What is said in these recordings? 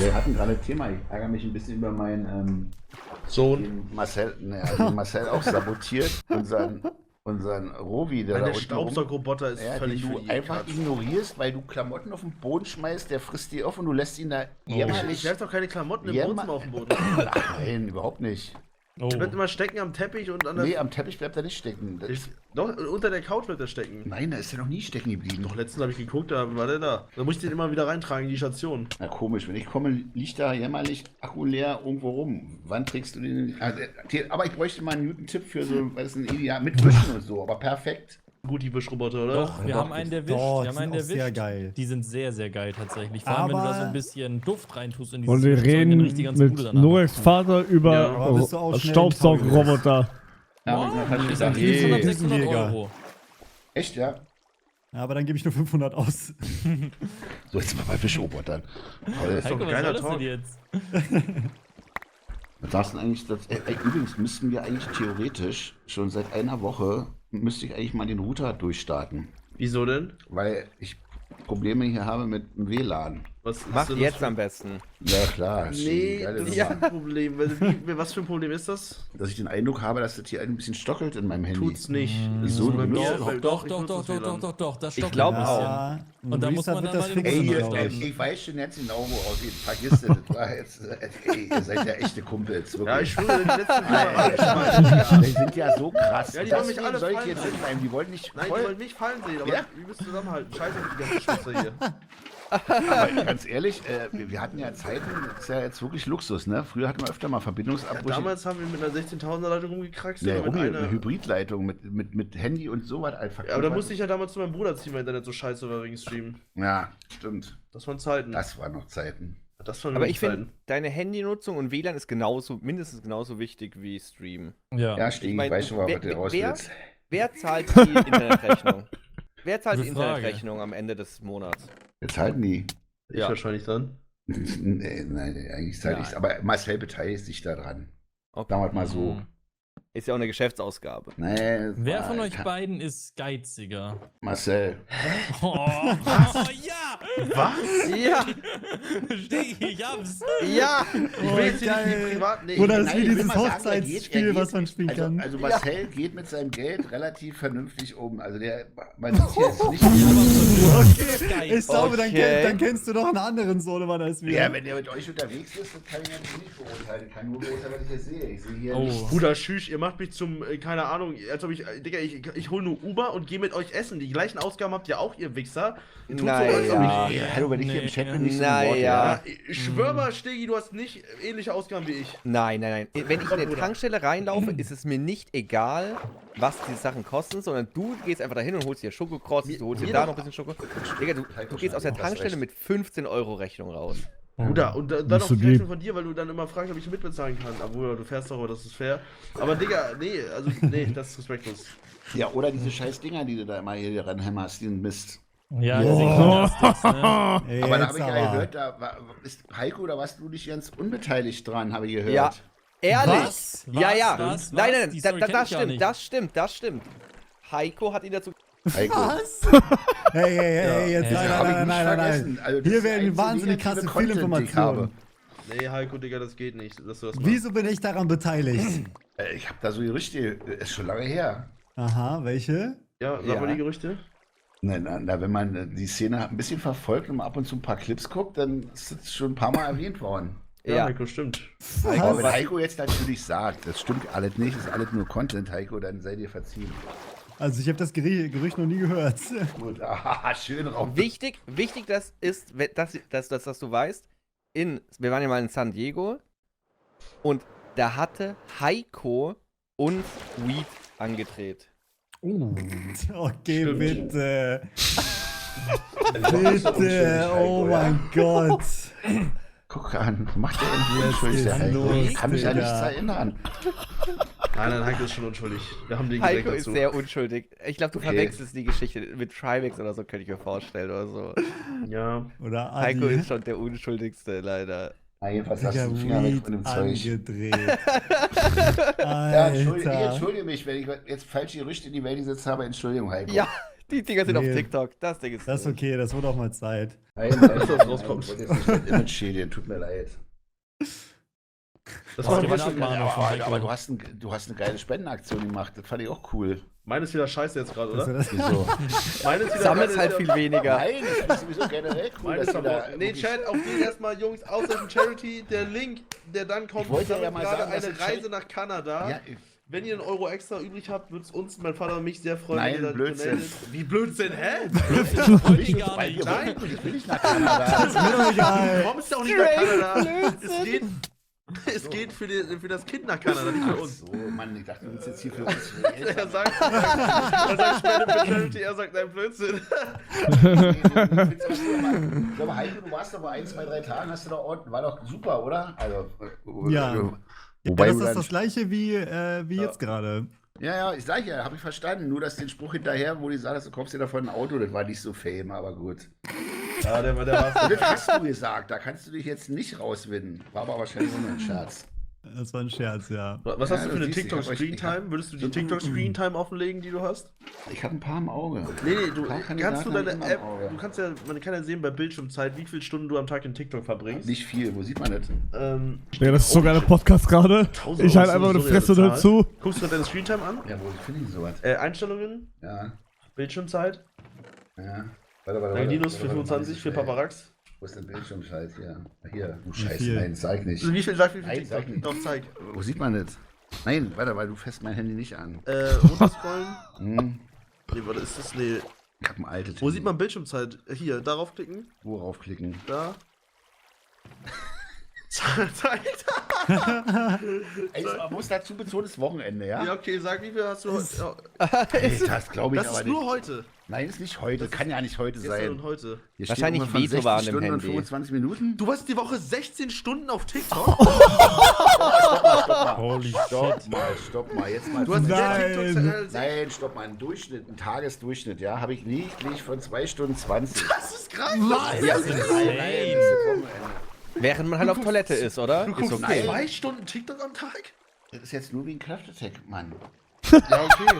Wir hatten gerade ein Thema. Ich ärgere mich ein bisschen über meinen Sohn. den Marcel auch sabotiert. Unseren Rovi, der Der da unten Staubsaugerroboter ist völlig den für du die einfach Katz. ignorierst, weil du Klamotten auf den Boden schmeißt, der frisst die auf und du lässt ihn da jämmerlich. Ich werf doch keine Klamotten im Jämmer- Wohnzimmer auf den Boden. Ach nein, überhaupt nicht. Oh. Der wird immer stecken am Teppich und an der... Nee, am Teppich bleibt er nicht stecken. Doch, unter der Couch wird er stecken. Nein, da ist er noch nie stecken geblieben. Doch, letztens habe ich geguckt, da war der da. Da muss ich den immer wieder reintragen in die Station. Na komisch, wenn ich komme, liegt da jämmerlich Akku leer irgendwo rum. Wann trägst du den? Aber ich bräuchte mal einen guten Tipp für so, weil das ist ein Ideal mit Wischen und so, aber perfekt. Gut, die Wischroboter, oder? Doch, wir Doch, haben einen der Wisch. Doch, Wir haben einen die der sind auch sehr Wisch. geil. Die sind sehr, sehr geil tatsächlich. Vor allem, wenn du da so ein Aber- bisschen Duft reintust in Und wir Wischzeug, reden dann riecht die ganz mit Bude danach. Noreks Vater Ja, über aber bist du auch schnell Staubsaugerroboter. Ja, Oh, hast du die sind gesagt, 500, 600 Riesenjäger. Euro. echt, ja? Ja, aber dann gebe ich nur 500 aus. So, jetzt mal bei Wischrobotern. Toll. doch Heiko, ein was geiler soll das Talk. denn jetzt? Was sagst du eigentlich? Übrigens müssten wir eigentlich theoretisch schon seit einer Woche müsste ich eigentlich mal den Router durchstarten, Wieso denn? weil ich Probleme hier habe mit dem WLAN. Was Mach denn jetzt das am besten. Ja klar, ist Nee, eine geile das Nummer. ist ein Problem. Was für ein Problem ist das? Dass ich den Eindruck habe, dass das hier ein bisschen stockelt in meinem Handy. Tut's nicht. Wieso? So bei Du mir, benutzt- weil Doch, ich doch, nutze doch, das doch, WLAN. doch, das stockt glaub ein bisschen. auch. Und da muss man dann mal den Ey, Router ey, starten. ich weiß schon jetzt genau, wo aussieht. Vergiss das. Das war jetzt, ey, ihr seid ja echte Kumpels. Wirklich. Ja, ich schwöre, die letzten Alter, die sind ja so krass. Ja, die wollen mich Deswegen alle soll ich fallen jetzt sehen. hinbleiben. Die wollten nicht Nein, die voll. wollen mich fallen sehen, aber Ja? wir müssen zusammenhalten. Scheiße, die ganze Schwester hier. Aber ganz ehrlich, wir hatten ja Zeiten, das ist ja jetzt wirklich Luxus, ne? Früher hatten wir öfter mal Verbindungsabbrüche. Damals haben wir mit einer 16.000er Leitung rumgekraxt. ja, oder mit eine einer... Hybridleitung mit Handy und sowas einfach. Ja, aber da musste ich ja damals zu meinem Bruder ziehen, weil Internet so scheiße war wegen Streamen. Ja, stimmt. Das waren Zeiten. Das waren noch Zeiten. Das waren Aber wirklich ich finde, Zeiten. deine Handynutzung und WLAN ist mindestens genauso wichtig wie Stream. Ja. Ja, Stegi, ich mein, weiß schon mal, wer- was du raus wer- willst. Wer zahlt die Internetrechnung? Wer zahlt die Gute Frage. Internetrechnung am Ende des Monats? Jetzt halten die. Ich Ja. wahrscheinlich dann. Nee, nein, eigentlich zahle ich. Aber Marcel beteiligt sich daran. Okay. Sagen wir mal so. Mhm. Ist ja auch eine Geschäftsausgabe. Nee, Wer von euch beiden ist geiziger? Marcel. Oh, ja! Was? Ja! Stegi, ich hab's! Ja! Ich will jetzt hier nicht geil. die privat... Nee, Oder ich- das Nein, ist wie ich will dieses mal sagen, Hochzeitsspiel, was man spielen kann. Also Marcel geht mit seinem Geld relativ vernünftig um. Also man sieht hier jetzt nicht. Okay, ich glaube, Okay. dann kennst du doch einen anderen Sohnemann als wir. Ja, wenn der mit euch unterwegs ist, das kann ich natürlich nicht beurteilen. Ich kann nur beurteilen, was ich hier sehe. Ich sehe hier Oh. nichts. Bruder, tschüss, ihr macht mich zum, keine Ahnung, als ob ich, Digga, ich hol nur Uber und gehe mit euch essen. Die gleichen Ausgaben habt ihr auch, ihr Wichser. Ihr tut so, als ob Naja. ich... Ja, hallo, wenn ich hier im Nee. Chat bin, nicht so Naja. ein Wort, Ja. Ich schwör mal, Stegi, du hast nicht ähnliche Ausgaben wie ich. Nein. Wenn ich in eine Bruder. Tankstelle reinlaufe, ist es mir nicht egal, was die Sachen kosten, sondern du gehst einfach dahin und holst dir Schokokrotz, du holst dir mir da doch- noch ein bisschen Schoko. Digga, du gehst aus der Du hast Tankstelle recht. mit 15 € Rechnung raus. Bruder, und dann Nicht auch so die Rechnung lieb. von dir, weil du dann immer fragst, ob ich mitbezahlen kann. Obwohl, du fährst doch, aber das ist fair. Aber Digga, nee, das ist respektlos. Ja, oder diese scheiß Dinger, die du da immer hier ranhämmerst, den Mist. Ja, Oh. diese Gymnastics, ne? Ey, Aber da jetzt habe ich ja gehört, ist Heiko, da warst du nicht ganz unbeteiligt dran, habe ich gehört. Ja. Ehrlich? Was? Ja. Was? Nein, Die Story kenn ich gar nicht. das stimmt. Heiko hat ihn dazu. Heiko. Was? Hey, jetzt Ja, nein, hab ich nein, nicht nein. vergessen. Also, das Hier ist der werden einzige wahnsinnig negative krasse Content, den ich Fehlinformationen. Nee, Heiko, Digga, das geht nicht, dass du das machst. Wieso bin ich daran beteiligt? Ich habe da so Gerüchte, ist schon lange her. Aha, welche? Ja, sag Ja. mal die Gerüchte. Na, wenn man die Szene ein bisschen verfolgt und mal ab und zu ein paar Clips guckt, dann ist das schon ein paar Mal erwähnt worden. Ja, Heiko, stimmt. Aber wenn Was? Heiko jetzt natürlich sagt, das stimmt alles nicht, ist alles nur Content, Heiko, dann sei dir verziehen. Also ich habe das Gerücht noch nie gehört. Gut, ah, schön raus. Wichtig, das ist, dass du weißt, wir waren ja mal in San Diego und da hatte Heiko uns Weed angedreht. Okay, Stimmt. bitte. Bitte, oh mein Gott. Guck an, macht der endlich Jetzt unschuldig, der geht's Heiko. los, Ich kann mich an Digga. nichts erinnern. Nein, Heiko ist schon unschuldig. Wir haben den Heiko direkt ist dazu. sehr unschuldig. Ich glaube, du Okay. verwechselst die Geschichte mit Trimax oder so, könnte ich mir vorstellen oder so. Ja. Oder Adi. Heiko ist schon der unschuldigste, leider. Na, jedenfalls hast du Digga, den Finger weg Weed von dem Zeug. angedreht. Ja, ich Alter. entschuldige mich, wenn ich jetzt falsche Gerüchte in die Welt gesetzt habe. Entschuldigung, Heiko. Ja, Die Dinger sind auf Nee. TikTok. Das Ding ist. Das ist okay, das wird auch mal Zeit. Nein, das rauskommt. ich wollte jetzt nicht mein Image schädigen, tut mir leid. Das Mach war dir mir mal schon. eine Abmahnung von Aber, Heiko. aber du hast eine geile Spendenaktion gemacht, das fand ich auch cool. Meine ist wieder scheiße jetzt gerade, oder? Das- Wieso? Meine ist wieder Sammelst halt viel weniger. Nein, das finde ich sowieso generell cool, Meine dass ist du da aber. Nee, wirklich- Chat, auf die erstmal, Jungs, außer dem Charity, der Link, der dann kommt, Ich wollte sammelt ja mal gerade sagen, dass eine es Reise nach Kanada. Ja, Wenn ihr einen Euro extra übrig habt, würde es uns, mein Vater und mich sehr freuen, Nein, wenn ihr da Blödsinn. donatet. Wie Blödsinn, hä? Wollte ich gar bei nicht. dir nein, ich will nicht nach Kanada. Ist mir doch egal. Du kommst ja auch nicht nach Kanada. Es geht für das Kind nach Kanada, nicht für Ach uns. so, Mann, ich dachte, du willst jetzt hier für uns. Er sagt Spende für Charity, er sagt, nein, Blödsinn. Ich glaube, Heiko, du warst doch mal 1, 2, 3 Tagen, hast du da Ort, war doch super, oder? Also, Ja. Wobei das du ist dann- das gleiche wie jetzt gerade. Ja, ich sag ja, habe ich verstanden. Nur, dass den Spruch hinterher, wo die sagst, du kommst dir davon ein Auto, das war nicht so fame, aber gut. Ja, der war Und das hast du gesagt, da kannst du dich jetzt nicht rauswinden. War aber wahrscheinlich nur ein Scherz. Das war ein Scherz, ja. Was Ja, hast du für das eine siehst du, ich hab euch- TikTok-Screentime? Würdest du die TikTok-Screentime offenlegen, die du hast? Ich habe ein paar im Auge. Nee, Ein du paar kannst Kandidaten du deine hab ich immer App, im Auge. du kannst ja, man kann ja sehen bei Bildschirmzeit, wie viele Stunden du am Tag in TikTok verbringst. Nicht viel, wo sieht man das? Ja, das ist sogar ein Podcast gerade. 1000 Ich halte Euro einfach ist meine so Fresse eine dazu. Guckst du gerade deine Screentime an? Ja, wo finde ich sowas? Einstellungen, Ja, Bildschirmzeit, ja. Warte. Linus 425 für Paparax. Wo ist denn Bildschirmschalt hier? Hier, du Scheiße, viel? nein, zeig nicht. Wie viel sagt wie viel Nein, TikTok? sag nicht. Doch, zeig. Wo sieht man das? Nein, warte, weil du fässt mein Handy nicht an. Runterscrollen. Hm, Nee, warte, ist das? Nee. ich hab ein altes Wo Handy. sieht man Bildschirmzeit? Hier, darauf klicken. Worauf klicken? Da. Zeig. Ey, man muss dazu betonen, es ist Wochenende, ja? Ja, okay, sag, wie viel hast du heute? Ey, das glaube ich Das aber ist nicht. nur heute. Nein, ist nicht heute. Kann ja nicht heute Gestern sein. und heute. Hier Wahrscheinlich steht irgendwas von Veto waren 60 im Stunden und Handy. 25 Minuten. Du warst die Woche 16 Stunden auf TikTok? Holy Stopp mal. Jetzt mal. Du hast Nein. Nein, stopp mal. Ein Durchschnitt, ein Tagesdurchschnitt, ja, habe ich lediglich von 2 Stunden 20. Das ist krank. Ja, Das ist nein, insane. das ist Wochenende. Während man halt auf Toilette ist, oder? Du Ist guckst okay. 2 Stunden TikTok am Tag? Das ist jetzt nur wie ein Craft Attack, Mann. Ja, okay.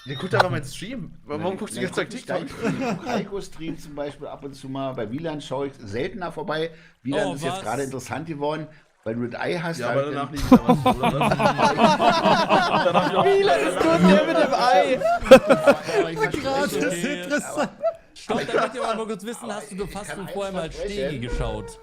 Ja, guck einfach meinen Stream. Warum guckst du die ganze Zeit TikTok? Heiko-Stream zum Beispiel ab und zu mal. Bei Wieland schaue ich seltener vorbei. Wieland Oh, ist jetzt was? gerade interessant geworden, weil du das Ei hast. Ja, halt aber danach in- nicht mehr was, oder? Wieland ist gut, der mit dem Ei. Aber ich verspreche- Das ist interessant. Stopp, damit wir mal kurz wissen, hast du ich hast kann du eins vorher mal versprechen. Stegi geschaut?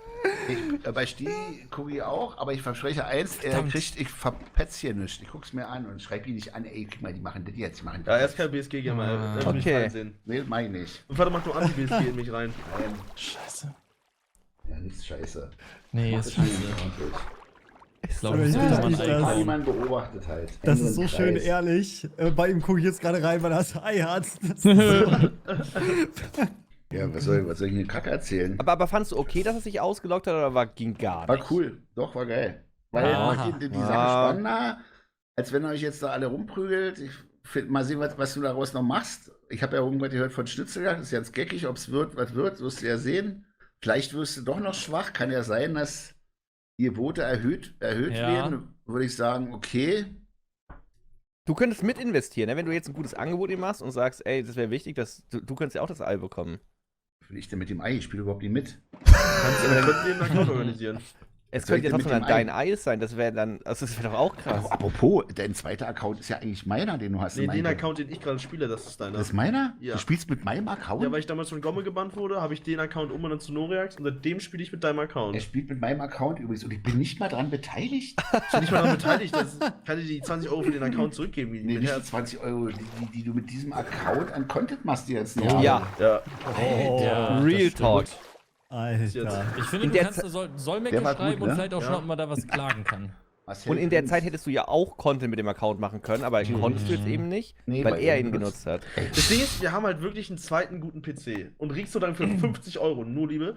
Bei Stigi gucke ich auch, aber ich verspreche eins, ich verpetz hier nichts. Ich guck's mir an und schreibe ihn nicht an, ey, guck mal, die machen das jetzt, die machen das. Ja, er ist kein BSG-Gamer. Er will mich Okay. fallen sehen. Nee, mach ich nicht. Und Vater macht nur Anti-BSG in mich rein. Nein, Scheiße. ja, nichts scheiße. Nee, Das ist ist scheiße. Ich glaube, Aber das ich sollte will man nicht, Wenn dass- jemand beobachtet halt. Das Ende ist so im schön Kreis. ehrlich. Bei ihm gucke ich jetzt gerade rein, weil er das Ei hat. Das ist so, Ja, was soll ich hier Kacke erzählen? Aber fandst du okay, dass er sich ausgeloggt hat oder ging gar nicht? War cool, doch, war geil. Weil Aha. die Sache Ah. spannender, als wenn ihr euch jetzt da alle rumprügelt. Ich find, mal sehen, was du daraus noch machst. Ich habe ja irgendwas gehört von Schnitzeljagd, das ist ganz geckig, ob es wird, was wird, wirst du ja sehen. Vielleicht wirst du doch noch schwach, kann ja sein, dass die Gebote erhöht Ja. werden. Würde ich sagen, okay. Du könntest mit investieren, ne? Wenn du jetzt ein gutes Angebot ihm machst und sagst, ey, das wäre wichtig, dass du könntest ja auch das Ei bekommen. Was will ich denn mit dem Ei? Ich spiele überhaupt nicht mit. Kannst du einen Account organisieren. Es Was soll könnte ich ja denn trotzdem mit dann dem dein Ei sein, das wäre dann, also das wäre doch auch krass. Aber apropos, dein zweiter Account ist ja eigentlich meiner, den du hast. Nee, in den meinem- Account, den ich gerade spiele, das ist deiner. Das ist meiner? Ja. Du spielst mit meinem Account? Ja, weil ich damals von Gomme gebannt wurde, habe ich den Account umbenannt zu Noreax und seitdem spiele ich mit deinem Er Account. spielt mit meinem Account übrigens und ich bin nicht mal dran beteiligt. Ich bin nicht mal daran beteiligt, das kann dir die 20 Euro für den Account zurückgeben. Wie Nee, mit nicht die Herz. 20 Euro, die du mit diesem Account an Content machst, die jetzt noch. Ja, Ja. Ja, Real das Talk. stimmt. Alter. Ich finde, In du der kannst Solmecke Der war gut, schreiben und ne? vielleicht auch Ja. schon, ob man da was klagen kann. Marcel Und in der Prinz. Zeit hättest du ja auch Content mit dem Account machen können, aber konntest du jetzt eben nicht, Nee, weil weil er er ihn benutzt. genutzt hat. Das Ding ist, wir haben halt wirklich einen zweiten guten PC. Und kriegst du dann für 50 Euro, nur Liebe.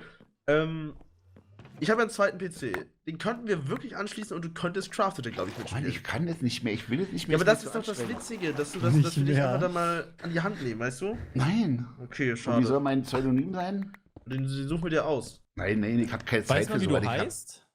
Ich habe ja einen zweiten PC. Den könnten wir wirklich anschließen und du könntest Crafted, glaube ich, Mann, mitspielen. ich kann das nicht mehr, ich will es nicht Ja, mehr. aber das mir ist zu doch das anstrengend. Witzige, dass du Nicht dass wir dich mehr. einfach dann mal an die Hand nehmen, weißt du? Nein. Okay, Und wie soll schade. mein Pseudonym sein? Den suchen wir dir aus. Nein, ich habe keine Zeit Weiß man, für wie sowas. du Ich hab- heißt?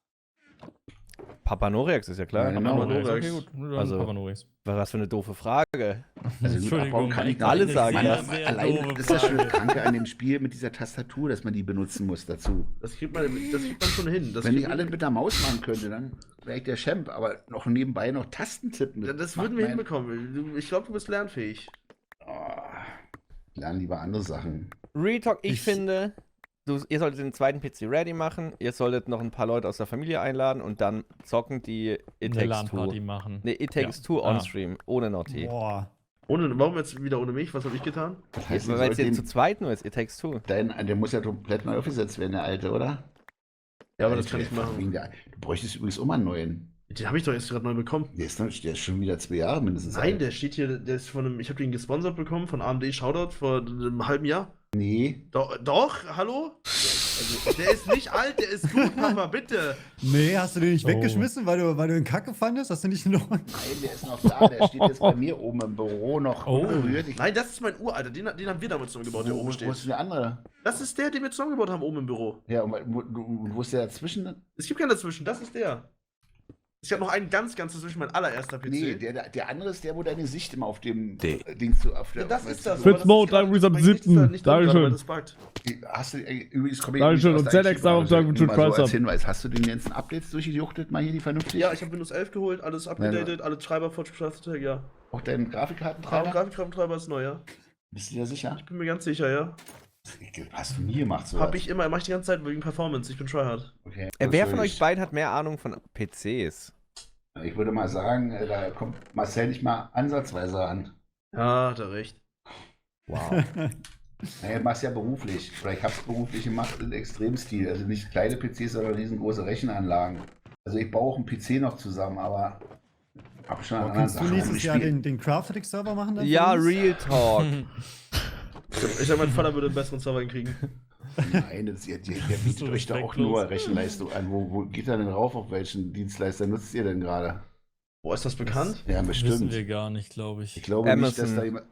Papanoriax ist ja klar. Ja, genau. Papanoriax. Okay, gut. Dann Also- Papanoriax. Was für eine doofe Frage. Also gut abbauen kann ich noch. Alle sagen Mann, das. allein das ist das schon das Kranke an dem Spiel mit dieser Tastatur, dass man die benutzen muss dazu. Das kriegt man schon hin. Das Wenn ich kriegt- alle mit der Maus machen könnte, dann wäre ich der Champ, aber noch nebenbei noch Tasten tippen. Das macht würden wir mein- hinbekommen. Ich glaube, du bist lernfähig. Oh, lernen lieber andere Sachen. Real Talk, ich Ich- finde, ihr solltet den zweiten PC ready machen. Ihr solltet noch ein paar Leute aus der Familie einladen und dann zocken die It Eine Takes Two. LAN-Party machen. Ne, It Takes Ja. Two Ah. on-stream, ohne Naughty. Boah. Warum jetzt wieder ohne mich? Was habe ich getan? Das heißt, Weil es jetzt zu zweit nur ist, It Takes Two. der muss ja komplett neu aufgesetzt werden, der alte, oder? Ja, aber das kann ich machen. Du bräuchtest übrigens auch mal einen neuen. Den habe ich doch jetzt gerade neu bekommen. Der ist schon wieder 2 Jahre mindestens Nein, alt. der steht hier, der ist von einem, ich habe den gesponsert bekommen von AMD Shoutout vor einem halben Jahr. Nee. Doch, hallo? Also, der ist nicht alt, der ist gut, Papa, bitte. Nee, hast du den nicht Oh. weggeschmissen, weil du den Kacke fandest? Hast du nicht noch. Nein, der ist noch da. Der steht jetzt bei mir oben im Büro noch Oh. unberührt. Nein, das ist mein Uralter, den haben wir damals zusammengebaut, der oben Wo steht. ist der andere? Das ist der, den wir zusammengebaut haben oben im Büro. Ja, und wo ist der dazwischen? Es gibt keinen dazwischen, das ist der. Ich habe noch einen ganz dazwischen, mein allererster PC. Nee, der andere ist der, wo deine Sicht immer auf dem D. Ding zu. Auf der, Ja, das auf ist der- das. Fritz aber das Mo, ist gerade- Dank am mein Gesicht ist da 7. nicht drin gerade, Dankeschön. weil das buggt. Hast du übrigens komme Dankeschön, aus und der ZX IT -Branche. Dank mit Nur mal so Price als Up. Hinweis. Hast du den ganzen Updates durchgejuchtet, mal hier die vernünftig? Ja, ich habe Windows 11 geholt, alles abgedatet, alle Treiber fortgeschaftet, ja. Auch deinen Grafikkartentreiber? Grafiktreiber ist neu, ja. Bist du dir sicher? Ich bin mir ganz sicher, ja. Hast du nie gemacht, so. Hab ich immer, mach ich die ganze Zeit wegen Performance, ich bin tryhard. Okay. Wer von euch beiden hat mehr Ahnung von PCs? Ich würde mal sagen, da kommt Marcel nicht mal ansatzweise an. Ja, hat er recht. Wow. Naja, du machst ja beruflich. Oder ich habe es beruflich gemacht in Extremstil. Also nicht kleine PCs, sondern riesengroße Rechenanlagen. Also ich baue auch einen PC noch zusammen, aber habe schon an anderen Kannst du Sachen nächstes Jahr rumgespielt. den Craftetic-Server machen? Dann für Ja, uns? Real Talk. Ich sag, mein Vater würde einen besseren Server hinkriegen. Nein, ihr bietet so euch da auch respektlos. nur Rechenleistung an. Wo geht er denn rauf? Auf welchen Dienstleister nutzt ihr denn gerade? Boah, ist das bekannt? Ja, Wissen bestimmt. wir gar nicht, glaube ich. Ich glaube nicht, dass Amazon. da jemand.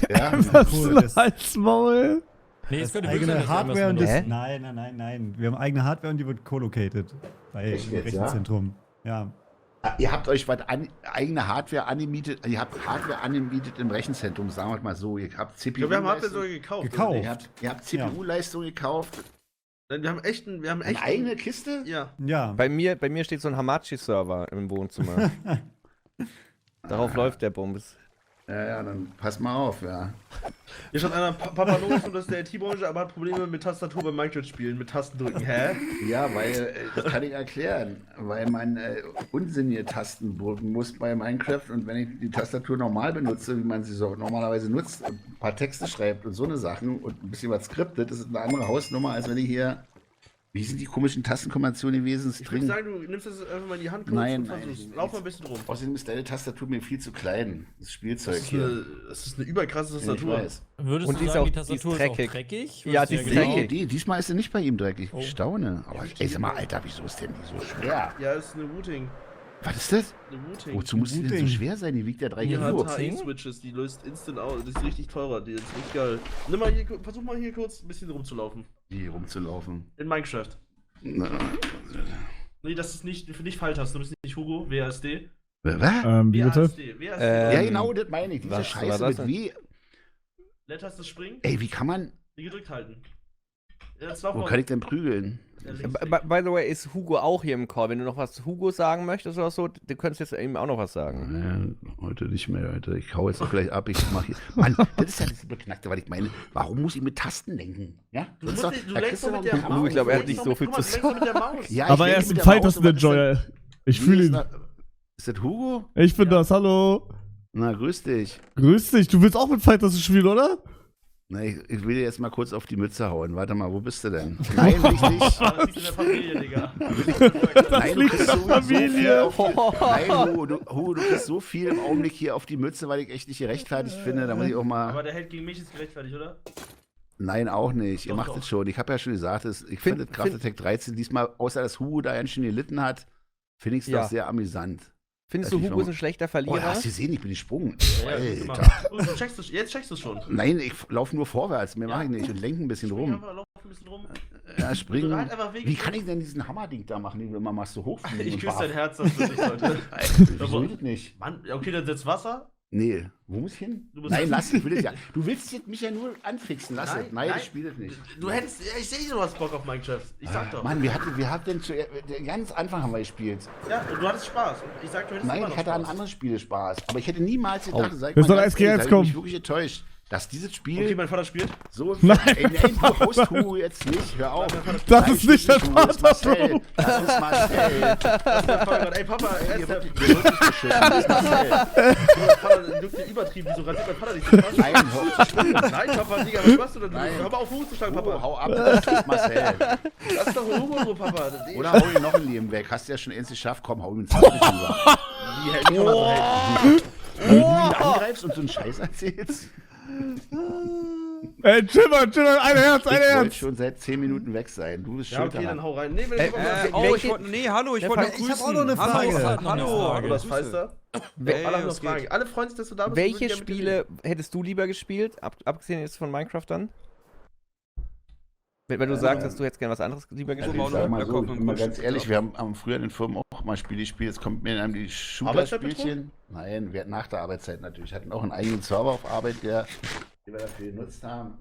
Ja, Was Cool, ein das- Halsmaul. Nee, Das es könnte wirklich eigene sein, dass Hardware und Amazon das. Hä? Nein. Wir haben eigene Hardware und die wird co-located. Bei Echt im jetzt, ja? Rechenzentrum. Ja. ihr habt euch eigene Hardware angemietet. Ihr habt Hardware angemietet im Rechenzentrum, sagen wir mal so. Ihr habt CPU. Ja, wir haben Hardware sogar gekauft. Gekauft. oder Ihr habt CPU-Leistung gekauft. nicht? Nein, wir haben echt Eine eigene Kiste? Ja. Ja. Bei mir steht so ein Hamachi-Server im Wohnzimmer. Darauf läuft der Bums. Ja, dann pass mal auf, ja. Hier schaut einer, Papa Loris und das ist der IT-Branche, aber hat Probleme mit Tastatur beim Minecraft-Spielen, mit Tastendrücken. Hä? Ja, weil, das kann ich erklären, weil man unsinnige Tasten drücken muss bei Minecraft und wenn ich die Tastatur normal benutze, wie man sie so normalerweise nutzt, und ein paar Texte schreibt und so eine Sachen und ein bisschen was skriptet, das ist eine andere Hausnummer, als wenn ich hier, wie sind die komischen Tastenkombinationen gewesen? Ich würde sagen, du nimmst das einfach mal in die Hand kurz Nein, und versuchst. nein. Lauf mal ein bisschen rum. Außerdem ist deine Tastatur mir viel zu klein, das Spielzeug Das ist hier. eine überkrasse Ja, ich Tastatur. weiß. Würdest Und du die ist sagen, auch- die die ist Tastatur ist auch dreckig. dreckig? Ja, Würdest die du ist genau- dreckig. Diesmal ist sie nicht bei ihm dreckig. Oh. Ich staune. Aber ey, sag mal, Alter, wieso ist denn die so schwer? Ja, ist eine Routing. Was ist das? Eine Routing. Wozu muss die denn so Routing. schwer sein? Die wiegt ja 3 Die Kilo. hat HI-Switches, die löst instant aus. Das ist richtig teurer, die ist richtig geil. Nimm mal hier, versuch mal hier kurz ein bisschen rumzulaufen. Hier rumzulaufen. In Minecraft. Na, Nee, das ist nicht Pfeiltaste, du bist nicht Hugo, WASD. was? Wie bitte? WASD. Ja, genau, das meine ich. Diese was Scheiße war mit das wie. Leertaste springen, Ey, wie kann man. die gedrückt halten. Ja, das war Wo kann ich denn prügeln? By the way, ist Hugo auch hier im Call? Wenn du noch was zu Hugo sagen möchtest oder so, du könntest jetzt eben auch noch was sagen. Heute nicht mehr, Alter. Ich hau jetzt auch gleich ab. Ich mach hier. Mann, das ist ja das Beknackte, weil ich meine, warum muss ich mit Tasten lenken? Ja? Du, Das ist musst doch- nicht, du da lenkst kriegst doch du mit doch- der Maus. Ich glaube, er hat Du nicht lenkst so doch viel mit- zu guck mal, du lenkst doch mit der Maus. Ja, ich Aber er lenke ist mit ein der Maus, Fighter aber Enjoyer. Ich wie fühle ist ihn. da- Ist das Hugo? Ich bin das, hallo. Na, grüß dich. Grüß dich, du willst auch mit Fighters spielen, oder? Na, ich will dir jetzt mal kurz auf die Mütze hauen. Warte mal, wo bist du denn? Nein, richtig. Aber das liegt in der Familie, Digga. Nein, du liegt kriegst in so, der so viel Familie. auf die, Nein, Hugo, du kriegst so viel im Augenblick hier auf die Mütze, weil ich echt nicht gerechtfertigt finde. Da muss ich auch Aber mal. der Held gegen mich ist gerechtfertigt, oder? Nein, auch nicht. Ihr Doch, macht doch. es schon. Ich habe ja schon gesagt, ich finde Kraft Attack 13 diesmal, außer dass Hugo da ganz schön gelitten hat, finde ich es Ja. doch sehr amüsant. Findest du, Weiß ich Hugo ist warum. ein schlechter Oh, Verlierer? hast du gesehen, ich bin gesprungen. Ja, guck mal. Alter. Oh, jetzt checkst du schon. Nein, ich laufe nur vorwärts, mehr Ja. mache ich nicht und lenke ein bisschen Spring rum. einfach, lauf ein bisschen rum. Ja, springen. Halt einfach Wege. Wie kann ich denn diesen Hammerding da machen, den du immer machst, so hochfliegen? Ich und küsse barf- dein Herz, das wird nicht heute. Wieso geht das nicht? Mann, okay, dann setz Wasser. Nee, wo muss ich hin? Du musst- Nein, lass, ich will es ja. Du willst jetzt mich ja nur anfixen, lass es. Nein, ich spiele es nicht. Du hättest, ja, ich sehe, du hast Bock auf Minecraft. Ich sag doch. Mann, wir hatten denn zu, ganz Anfang haben wir gespielt. Ja, und du hattest Spaß. Und ich sag, du hättest Nein, immer ich noch hatte an Spaß. anderen Spiele Spaß. Aber ich hätte niemals gedacht, sag ich Das mal soll ganz SG1 ehrlich, da hab ich kommen. mich wirklich enttäuscht, dass dieses Spiel Okay, mein Vater spielt. so... Nein, nein, du haust Hugo jetzt nicht, hör auf. Das ist nicht dein Hugo, das ist Vater, Marcel. Bro. Das ist Marcel. Das ist mein Vater. Ey, Papa, er ist der. Hier wird nicht beschissen, das ist Marcel. Mein Vater juckt dir übertrieben. Wieso rasiert mein Vater nicht so krass? Nein, hör auf zu spielen. Nein, Papa, Digga, was machst du denn? Nein. Hör mal auf, Hugo zu schlagen, Hugo, Papa. hau ab, das ist Marcel. Das ist doch Hugo, so, Papa. Oder hau ihn noch ein Leben weg. Hast du ja schon endlich geschafft. Komm, hau ihn ins Gesicht rüber. Wie hält kann man so helfen? Wenn du ihn angreifst und so einen Scheiß erzählst. Ey, chill mal, ein Herz, ein Ich wollte Herz. schon seit 10 Minuten weg sein. Du bist Ja, schuld okay, dann daran. hau rein. Nee, wenn ich welche- hallo, ich wollte nur Ich hab grüßen. auch noch eine Hallo, Frage. Grüße. Noch eine Hallo. Frage. was Falster. Ey, Alle haben noch was geht? Fragen. Alle freuen sich, dass du da bist. Welche Wir würden gerne mit dir Spiele hättest du lieber gespielt, abgesehen jetzt von Minecraft dann? Weil du sagst, dass du jetzt gerne was anderes lieber Also gespielt ich sag mal Der so, Kopf ich im bin mal Busch. ganz ehrlich, wir haben früher in den Firmen auch mal Spiele gespielt, jetzt kommt mir dann die Shooter-Spielchen. Nein, wir hatten nach der Arbeitszeit natürlich, hatten auch einen eigenen Server auf Arbeit, den wir dafür genutzt haben.